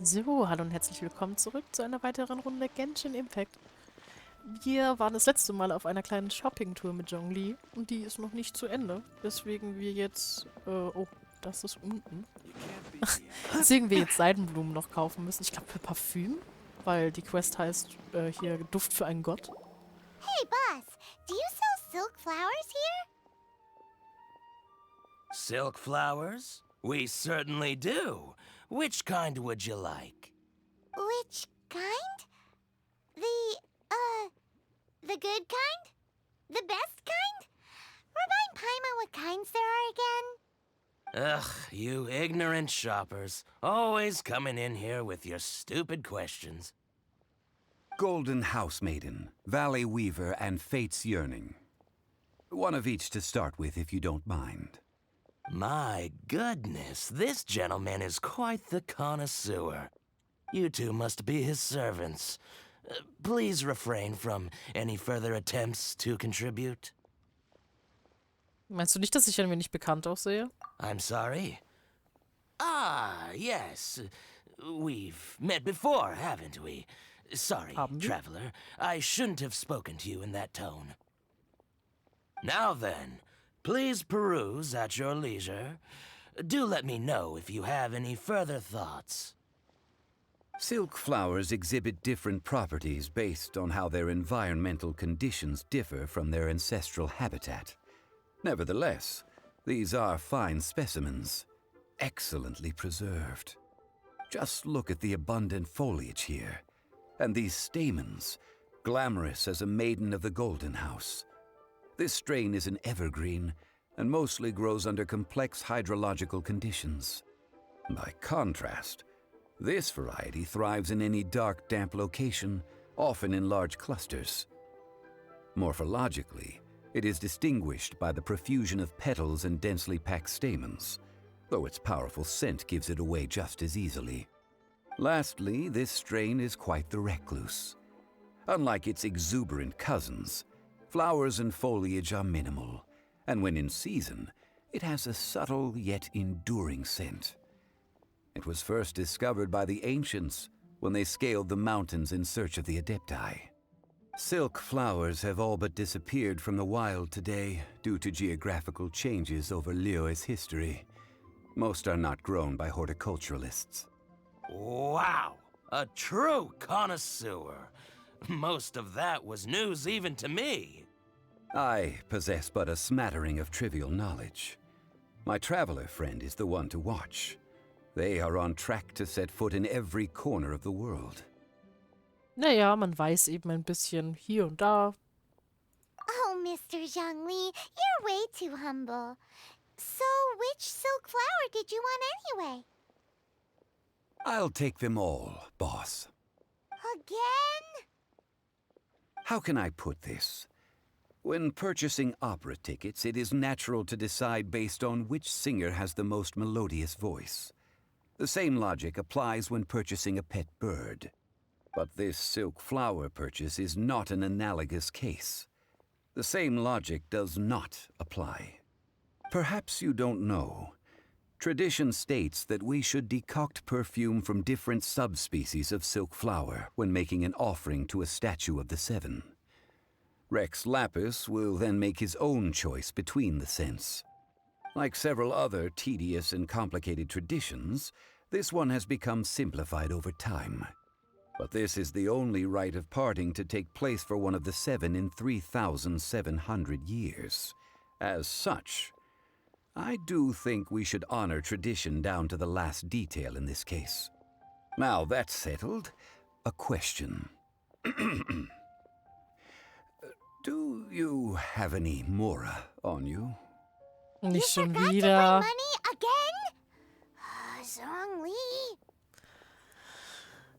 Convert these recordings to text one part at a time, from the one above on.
So, hallo und herzlich willkommen zurück zu einer weiteren Runde Genshin Impact. Wir waren das letzte Mal auf einer kleinen Shopping-Tour mit Zhongli und die ist noch nicht zu Ende, weswegen wir jetzt, oh, das ist unten. Weswegen wir jetzt Seidenblumen noch kaufen müssen. Ich glaube für Parfüm, weil die Quest heißt hier Duft für einen Gott. Hey, boss, do you sell silk flowers here? Silk flowers? We certainly do. Which kind would you like? Which kind? The good kind? The best kind? Remind Paimon what kinds there are again. Ugh, you ignorant shoppers. Always coming in here with your stupid questions. Golden House Maiden, Valley Weaver, and Fate's Yearning. One of each to start with, if you don't mind. My goodness, this gentleman is quite the connoisseur. You two must be his servants. Please refrain from any further attempts to contribute. Meinst du nicht, dass ich ein wenig bekannt aussehe? I'm sorry. Ah, yes. We've met before, haven't we? Sorry, Haben wir? traveler. I shouldn't have spoken to you in that tone. Now then, please peruse at your leisure. Do let me know if you have any further thoughts. Silk flowers exhibit different properties based on how their environmental conditions differ from their ancestral habitat. Nevertheless, these are fine specimens, excellently preserved. Just look at the abundant foliage here, and these stamens, glamorous as a maiden of the Golden House. This strain is an evergreen, and mostly grows under complex hydrological conditions. By contrast, this variety thrives in any dark, damp location, often in large clusters. Morphologically, it is distinguished by the profusion of petals and densely packed stamens, though its powerful scent gives it away just as easily. Lastly, this strain is quite the recluse. Unlike its exuberant cousins, flowers and foliage are minimal, and when in season, it has a subtle yet enduring scent. It was first discovered by the ancients when they scaled the mountains in search of the Adepti. Silk flowers have all but disappeared from the wild today due to geographical changes over Liye's history. Most are not grown by horticulturalists. Wow! A true connoisseur. Most of that was news even to me. I possess but a smattering of trivial knowledge. My traveler friend is the one to watch. They are on track to set foot in every corner of the world. Naja, man weiß eben ein bisschen hier und da. Oh, Mr. Zhongli, you're way too humble. So, which silk flower did you want anyway? I'll take them all, boss. Again? How can I put this? When purchasing opera tickets, it is natural to decide based on which singer has the most melodious voice. The same logic applies when purchasing a pet bird. But this silk flower purchase is not an analogous case. The same logic does not apply. Perhaps you don't know. Tradition states that we should decoct perfume from different subspecies of silk flower when making an offering to a statue of the Seven. Rex Lapis will then make his own choice between the scents. Like several other tedious and complicated traditions, this one has become simplified over time. But this is the only rite of parting to take place for one of the seven in 3,700 years. As such, I do think we should honor tradition down to the last detail in this case. Now that's settled, a question. Do you have any Mora on you? Nicht schon Forgot to bring wieder. money again? Zhongli.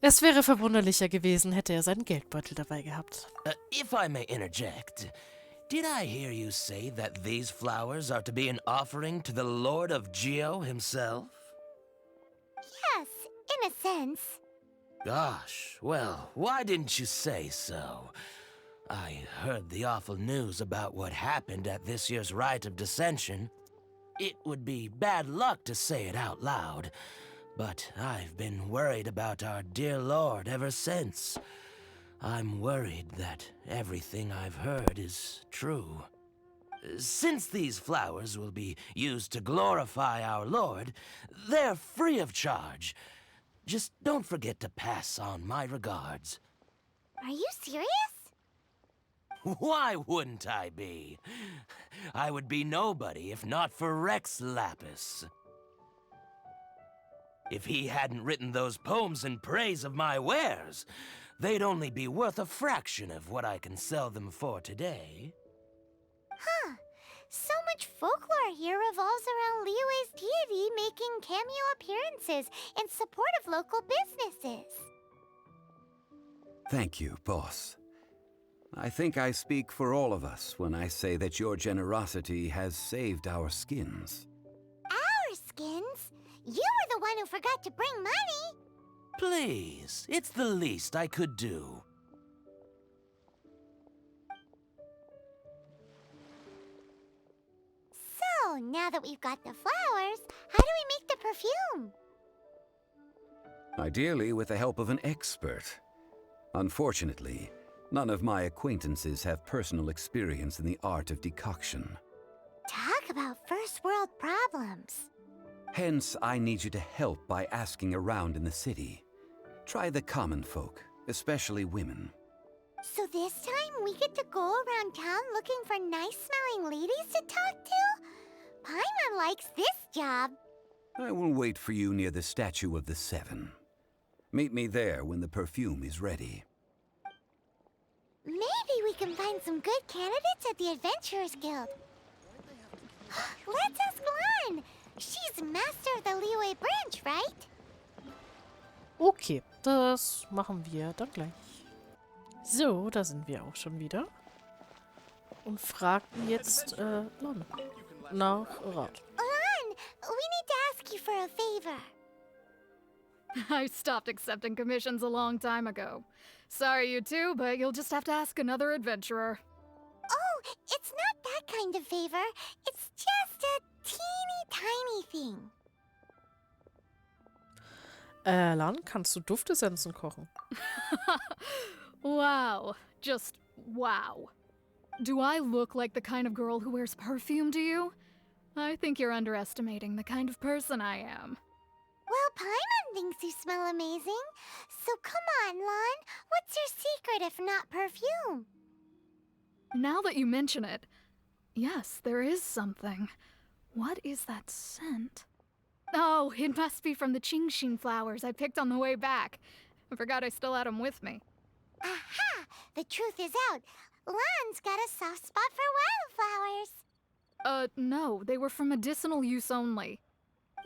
Es wäre verwunderlicher gewesen, hätte er seinen Geldbeutel dabei gehabt. If I may interject, did I hear you say that these flowers are to be an offering to the Lord of Geo himself? Yes, in a sense. Gosh, well, why didn't you say so? I heard the awful news about what happened at this year's Rite of Dissension. It would be bad luck to say it out loud, But I've been worried about our dear Lord ever since. I'm worried that everything I've heard is true. Since these flowers will be used to glorify our Lord, they're free of charge. Just don't forget to pass on my regards. Are you serious? Why wouldn't I be? I would be nobody if not for Rex Lapis. If he hadn't written those poems in praise of my wares, they'd only be worth a fraction of what I can sell them for today. Huh. So much folklore here revolves around Liye's deity making cameo appearances in support of local businesses. Thank you, boss. I think I speak for all of us when I say that your generosity has saved our skins. Our skins? You were the one who forgot to bring money. Please, it's the least I could do. So, now that we've got the flowers, how do we make the perfume? Ideally with the help of an expert. Unfortunately, none of my acquaintances have personal experience in the art of decoction. Talk about first world problems. Hence, I need you to help by asking around in the city. Try the common folk, especially women. So this time we get to go around town looking for nice-smelling ladies to talk to? Paimon likes this job. I will wait for you near the Statue of the Seven. Meet me there when the perfume is ready. Maybe we can find some good candidates at the Adventurers Guild. Let's ask Lan. She's master of the Liye branch, right? Okay, das machen wir dann gleich. So, da sind wir auch schon wieder. Und fragten jetzt Lon nach Rat. Lan, we need to ask you for a favor. I stopped accepting commissions a long time ago. Sorry, you two, but you'll just have to ask another adventurer. Oh, it's not that kind of favor. It's just a teeny tiny thing. Lan, kannst du Duftessenzen kochen? Wow. Just wow. Do I look like the kind of girl who wears perfume to you? I think you're underestimating the kind of person I am. Well, Paimon thinks you smell amazing. So come on, Lan. What's your secret if not perfume? Now that you mention it, yes, there is something. What is that scent? Oh, it must be from the Genshin flowers I picked on the way back. I forgot I still had them with me. Aha! The truth is out. Lan's got a soft spot for wildflowers. No, they were for medicinal use only.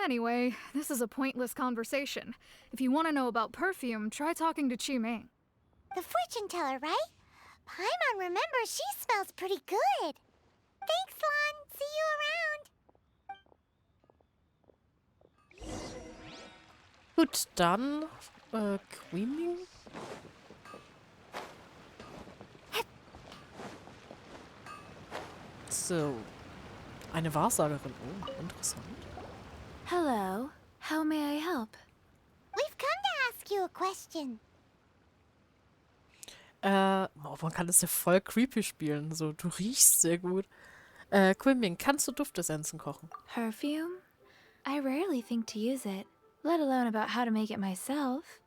Anyway, this is a pointless conversation. If you want to know about perfume, try talking to Qiming. The fortune teller, right? Paimon remembers she smells pretty good. Thanks, Lan. See you around. Gut, dann Queenie. So, eine Wahrsagerin. Oh, interessant. Hello. How may I help? We've come to ask you a question. Oh, man kann das ja voll creepy spielen. So, du riechst sehr gut. Quiming, kannst du Duftessenzen kochen? Perfume? I rarely think to use it, let alone about how to make it myself.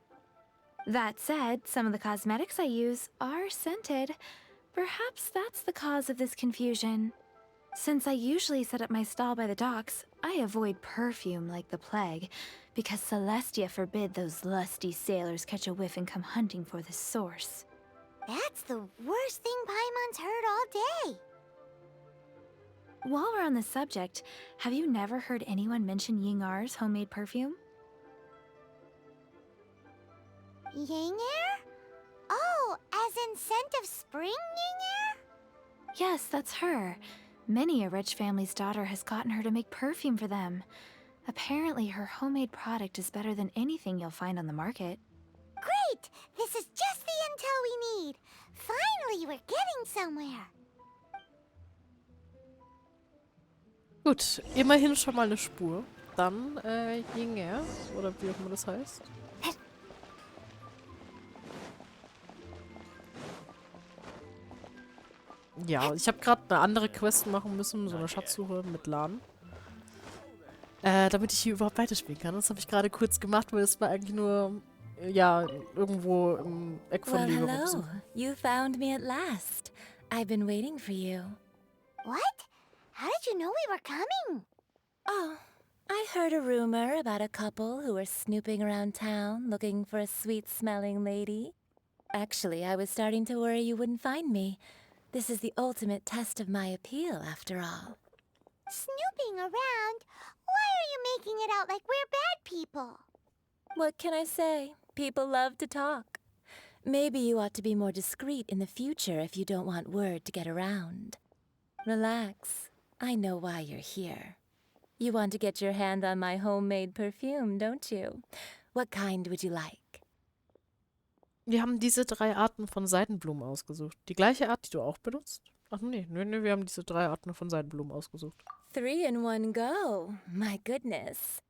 That said, some of the cosmetics I use are scented. Perhaps that's the cause of this confusion. Since I usually set up my stall by the docks, I avoid perfume like the plague, because Celestia forbid those lusty sailors catch a whiff and come hunting for the source. That's the worst thing Paimon's heard all day. While we're on the subject, have you never heard anyone mention Yingar's homemade perfume? Yingar? Oh, as in scent of spring, Yingar? Yes, that's her. Many a rich family's daughter has gotten her to make perfume for them. Apparently, her homemade product is better than anything you'll find on the market. Great! This is just the intel we need. Finally, we're getting somewhere. Gut, immerhin schon mal eine Spur. dann Yinge, oder wie auch immer das heißt. Ja, ich habe gerade eine andere Quest machen müssen, so eine Schatzsuche mit Lan. Damit ich hier überhaupt weiterspielen kann. Das habe ich gerade kurz gemacht, weil es war eigentlich nur, ja, irgendwo im Eck von Well, Liye hello. rumsuchen. You found me at last. I've been waiting for you. What? How did you know we were coming? Oh, I heard a rumor about a couple who were snooping around town looking for a sweet-smelling lady. Actually, I was starting to worry you wouldn't find me. This is the ultimate test of my appeal, after all. Snooping around? Why are you making it out like we're bad people? What can I say? People love to talk. Maybe you ought to be more discreet in the future if you don't want word to get around. Relax. I know why you're here. You want to get your hand on my homemade perfume, don't you? What kind would you like? Wir haben diese 3 Arten von Seidenblumen ausgesucht. Die gleiche Art, die du auch benutzt? Ach nee, wir haben diese 3 Arten von Seidenblumen ausgesucht. 3 in one go. My goodness.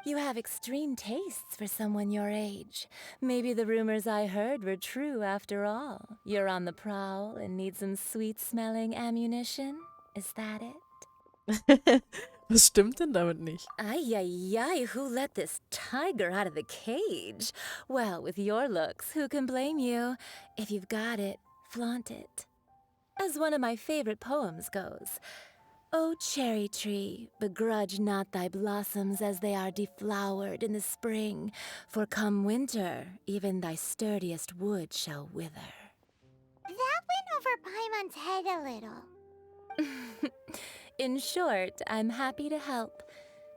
You have extreme tastes for someone your age. Maybe the rumors I heard were true after all. You're on the prowl and need some sweet-smelling ammunition? Is that it? Was stimmt denn damit nicht? Ay, ay, ay, who let this tiger out of the cage? Well, with your looks, who can blame you? If you've got it, flaunt it. As one of my favorite poems goes, "O cherry tree, begrudge not thy blossoms as they are deflowered in the spring, for come winter, even thy sturdiest wood shall wither." That went over Paimon's head a little. In short, I'm happy to help.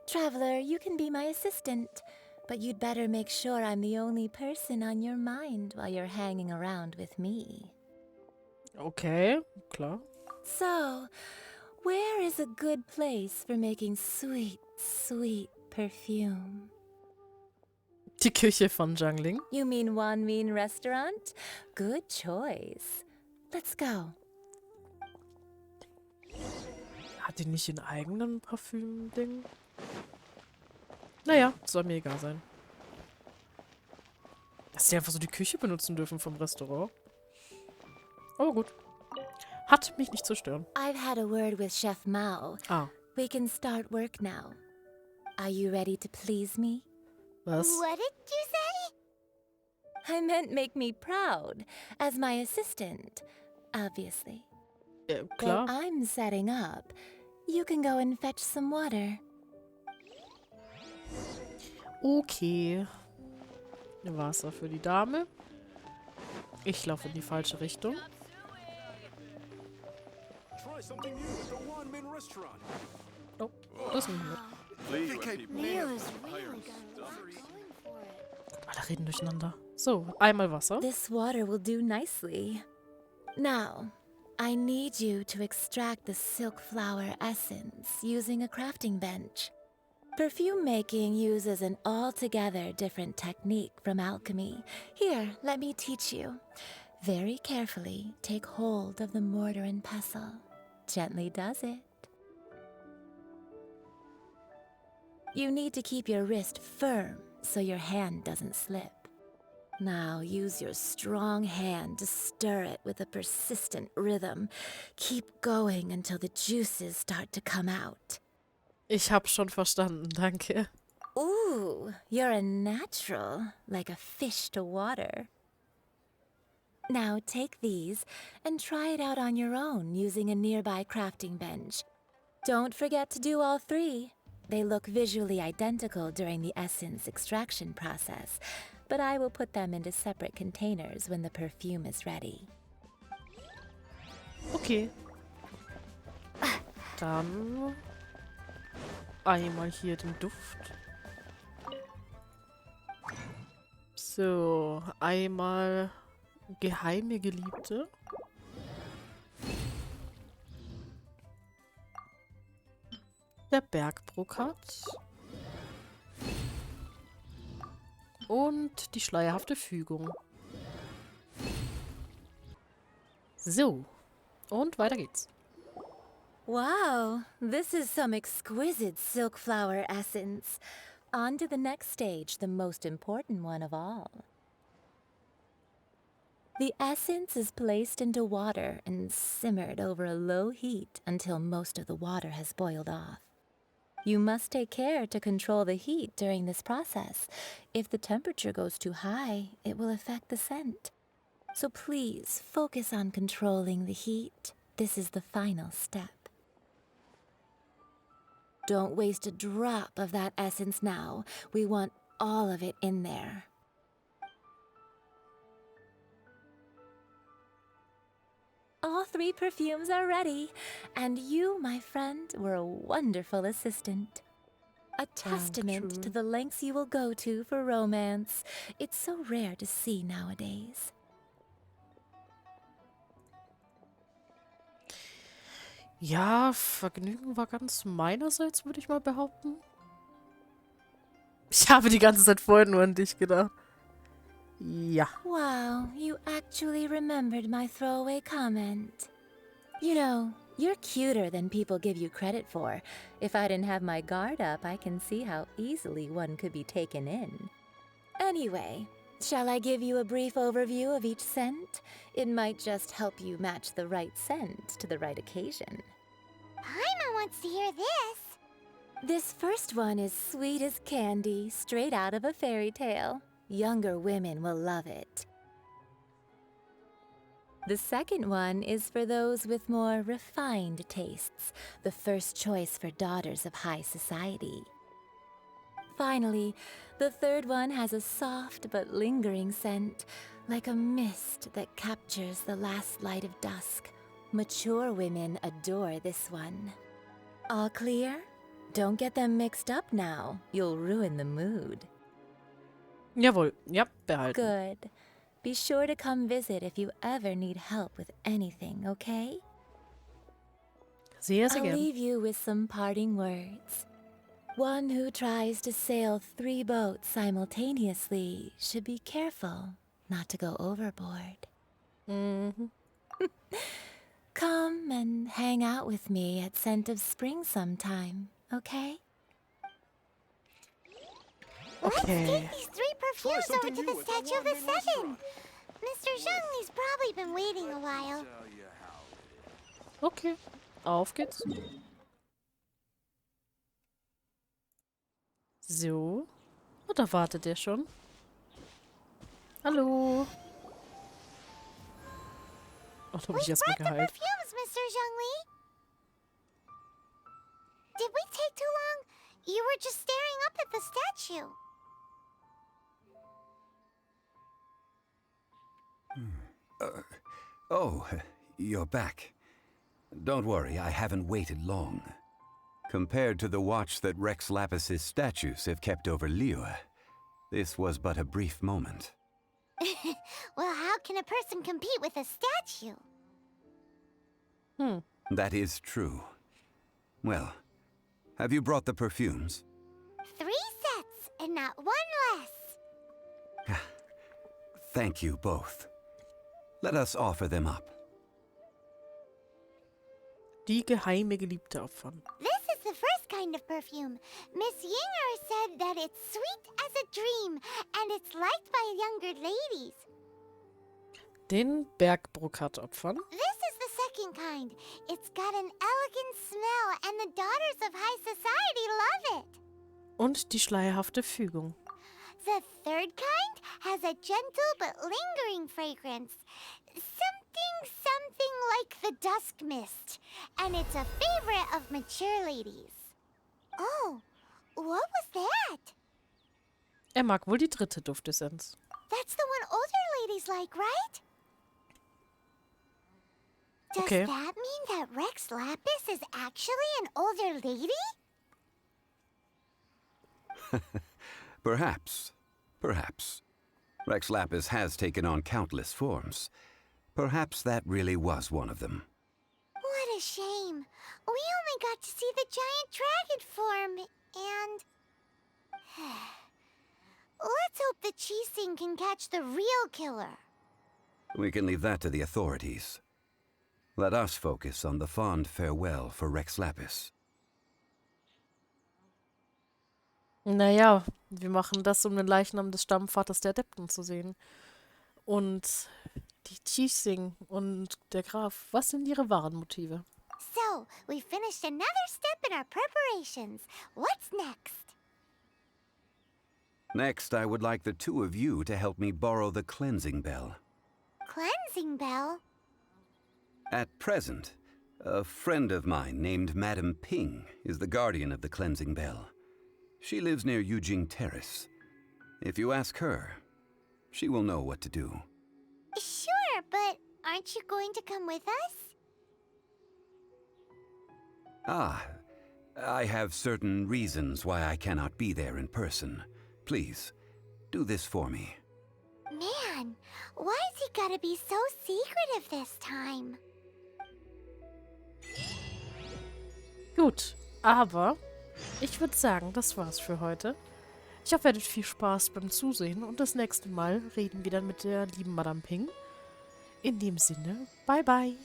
Traveler, you can be my assistant, but you'd better make sure I'm the only person on your mind while you're hanging around with me. Okay, klar. So, where is a good place for making sweet, sweet perfume? Die Küche von Jiangling. You mean Wan Min Restaurant? Good choice. Let's go. Hat die nicht ihren eigenen Parfüm-Ding? Naja, soll mir egal sein. Dass die einfach so die Küche benutzen dürfen vom Restaurant. Aber gut. Hat mich nicht zu stören. I've had a word with Chef Mao. Ah, We can start work now. Are you ready to please me? was? What did you say? I meant make me proud, as my assistant, obviously. Klar. While I'm setting up, you can go and fetch some water. Okay. Wasser für die Dame. Ich laufe in die falsche Richtung. Try something new at the One Min Restaurant. Oh, das nicht mit. Leo is really Alle reden durcheinander. So, einmal Wasser. This water will do nicely. Now, I need you to extract the silk flower essence using a crafting bench. Perfume making uses an altogether different technique from alchemy. Here, let me teach you. Very carefully, take hold of the mortar and pestle. Gently does it. You need to keep your wrist firm so your hand doesn't slip. Now use your strong hand to stir it with a persistent rhythm. Keep going until the juices start to come out. Ich hab's schon verstanden, danke. Ooh, you're a natural, like a fish to water. Now take these and try it out on your own using a nearby crafting bench. Don't forget to do all 3. They look visually identical during the essence extraction process, but I will put them into separate containers when the perfume is ready. Okay. Dann einmal hier den Duft. So, einmal geheime Geliebte. Der Bergbrokat. Und die schleierhafte Fügung. So. Und weiter geht's. Wow, this is some exquisite silk flower essence. On to the next stage, the most important one of all. The essence is placed into water and simmered over a low heat until most of the water has boiled off. You must take care to control the heat during this process. If the temperature goes too high, it will affect the scent. So please focus on controlling the heat. This is the final step. Don't waste a drop of that essence now. We want all of it in there. All 3 perfumes are ready, and you, my friend, were a wonderful assistant. A testament to the lengths you will go to for romance. It's so rare to see nowadays. Ja, Vergnügen war ganz meinerseits, würde ich mal behaupten. Ich habe die ganze Zeit vorher nur an dich gedacht. Ja. Wow, you actually remembered my throwaway comment. You know, you're cuter than people give you credit for. If I didn't have my guard up, I can see how easily one could be taken in. Anyway, shall I give you a brief overview of each scent? It might just help you match the right scent to the right occasion. Paimon wants to hear this. This first one is sweet as candy, straight out of a fairy tale. Younger women will love it. The second one is for those with more refined tastes, the first choice for daughters of high society. Finally, the third one has a soft but lingering scent, like a mist that captures the last light of dusk. Mature women adore this one. All clear? Don't get them mixed up now. You'll ruin the mood. Jawohl. Ja, behalten. Good. Be sure to come visit if you ever need help with anything, okay? Sehr, sehr I'll gern. leave you with some parting words. One who tries to sail 3 boats simultaneously should be careful not to go overboard. Mhm. Come and hang out with me at Scent of Spring sometime, okay? Let's Okay. take these 3 perfumes over something to new the at the Statue of the One-Man Seven. Mr. Zhongli's probably been waiting a while. Tell you how it is. Okay. Auf geht's. So. Oh, da wartet der schon. Hallo. Oh, da hab ich We erstmal brought the geheilt. perfumes, Mr. Zhongli. Did we take too long? You were just staring up at the statue. Oh, you're back. Don't worry, I haven't waited long. Compared to the watch that Rex Lapis's statues have kept over Liye, this was but a brief moment. Well, how can a person compete with a statue? That is true. Well, have you brought the perfumes? 3 sets and not 1 less. Thank you both. Let us offer them up. Die geheime Geliebte opfern. This is the first kind of perfume. Miss Yinger said that it's sweet as a dream, and it's liked by younger ladies. Den Bergbruckert opfern. This is the second kind. It's got an elegant smell, and the daughters of high society love it. Und die schleierhafte Fügung. The third kind has a gentle but lingering fragrance. Something like the dusk mist. And it's a favorite of mature ladies. Oh, what was that? Er mag wohl die dritte Duftessenz. That's the one older ladies like, right? Does Okay. that mean that Rex Lapis is actually an older lady? Perhaps. Perhaps. Rex Lapis has taken on countless forms. Perhaps that really was one of them. What a shame. We only got to see the giant dragon form, and... Let's hope the Chi-Sing can catch the real killer. We can leave that to the authorities. Let us focus on the fond farewell for Rex Lapis. Naja, wir machen das, um den Leichnam des Stammvaters der Adepten zu sehen. Und die Qixing und der Graf, was sind ihre wahren Motive? So, we finished another step in our preparations. What's next? Next, I would like the two of you to help me borrow the cleansing bell. Cleansing bell? At present, a friend of mine named Madame Ping is the guardian of the cleansing bell. She lives near Yujing Terrace. If you ask her, she will know what to do. Sure, but aren't you going to come with us? Ah, I have certain reasons why I cannot be there in person. Please, do this for me. Man, why's he gotta be so secretive this time? Gut, aber ich würde sagen, das war's für heute. Ich hoffe, ihr hattet viel Spaß beim Zusehen und das nächste Mal reden wir dann mit der lieben Madame Ping. In dem Sinne, bye bye.